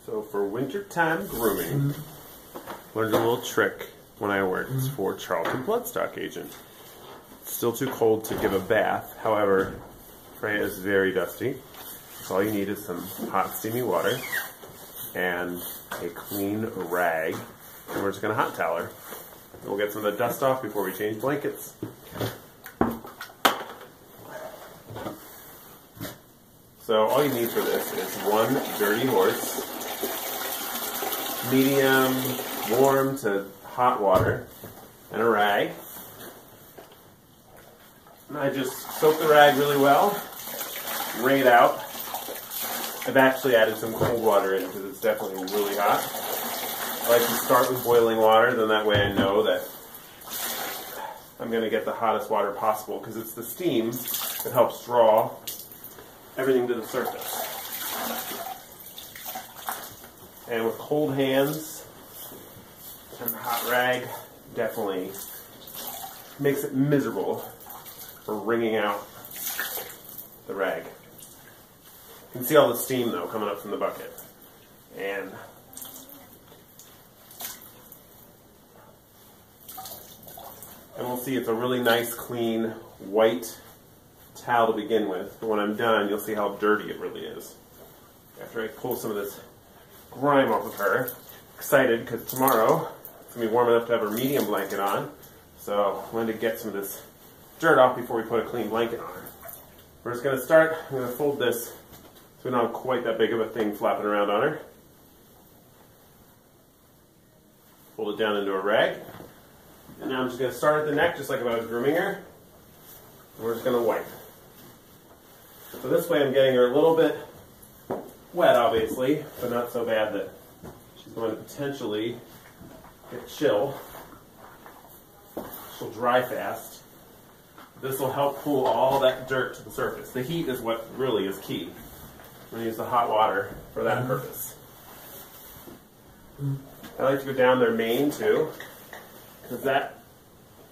So for wintertime grooming, learned a little trick when I worked for Charlton Bloodstock Agent. It's still too cold to give a bath. However, Freya is very dusty. So all you need is some hot steamy water and a clean rag. And we're just going to hot towel her. We'll get some of the dust off before we change blankets. So all you need for this is one dirty horse, medium warm to hot water, and a rag. And I just soak the rag really well, wring it out. I've actually added some cold water in because it's definitely really hot. I like to start with boiling water, then that way I know that I'm going to get the hottest water possible because it's the steam that helps draw everything to the surface. And with cold hands and the hot rag, definitely makes it miserable for wringing out the rag. You can see all the steam though coming up from the bucket. And we'll see it's a really nice, clean, white towel to begin with. But when I'm done, you'll see how dirty it really is. After I pull some of this grime off of her, excited because tomorrow it's going to be warm enough to have her medium blanket on. So I'm going to get some of this dirt off before we put a clean blanket on her. We're just going to start, I'm going to fold this so we don't have quite that big of a thing flapping around on her. Fold it down into a rag. And now I'm just going to start at the neck just like if I was grooming her. And we're just going to wipe. So this way I'm getting her a little bit wet, obviously, but not so bad that she's going to potentially get chill. She'll dry fast. This will help pull all that dirt to the surface. The heat is what really is key. I'm going to use the hot water for that purpose. I like to go down their mane too, because that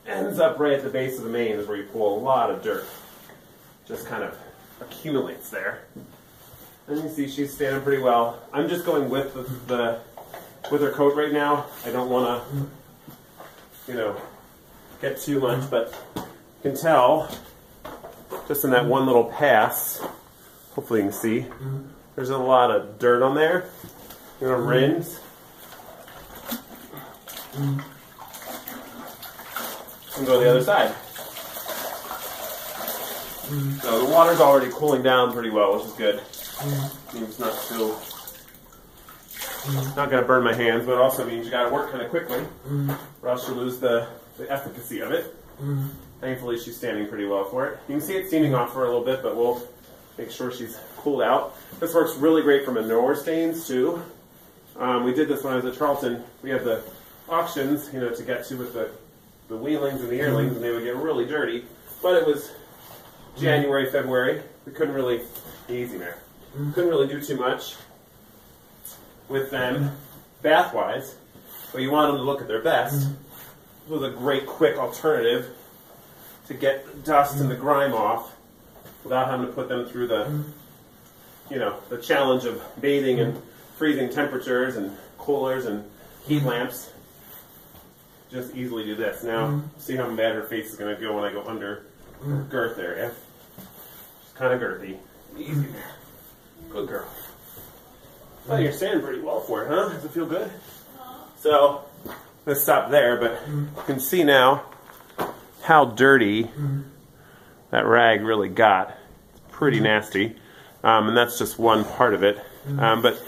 ends up right at the base of the mane is where you pull a lot of dirt. Just kind of accumulates there. And you see she's standing pretty well. I'm just going with with her coat right now. I don't want to, get too much, but you can tell just in that one little pass, hopefully you can see, there's a lot of dirt on there. You're going to rinse. And go to the other side. So the water's already cooling down pretty well, which is good. Means not going to burn my hands, but it also means you got to work kind of quickly, or else you lose the efficacy of it. Thankfully, she's standing pretty well for it. You can see it steaming off for a little bit, but we'll make sure she's cooled out. This works really great for manure stains too. We did this when I was at Charlton. We had the auctions, to get to with the weanlings and the yearlings, and they would get really dirty. But it was January, February. We couldn't really, easy there. Couldn't really do too much with them bath-wise. But you want them to look at their best. This was a great, quick alternative to get the dust and the grime off without having to put them through the, the challenge of bathing in freezing temperatures and coolers and heat lamps. Just easily do this. Now, see how bad her face is going to go when I go under her girth area. She's kind of girthy. Easy there. Good girl. Well, you're standing pretty well for it, huh? Does it feel good? So, let's stop there, but you can see now how dirty that rag really got. It's pretty nasty. And that's just one part of it. But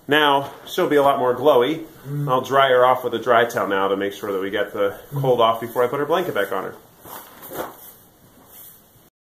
now, she'll be a lot more glowy. I'll dry her off with a dry towel now to make sure that we get the cold off before I put her blanket back on her.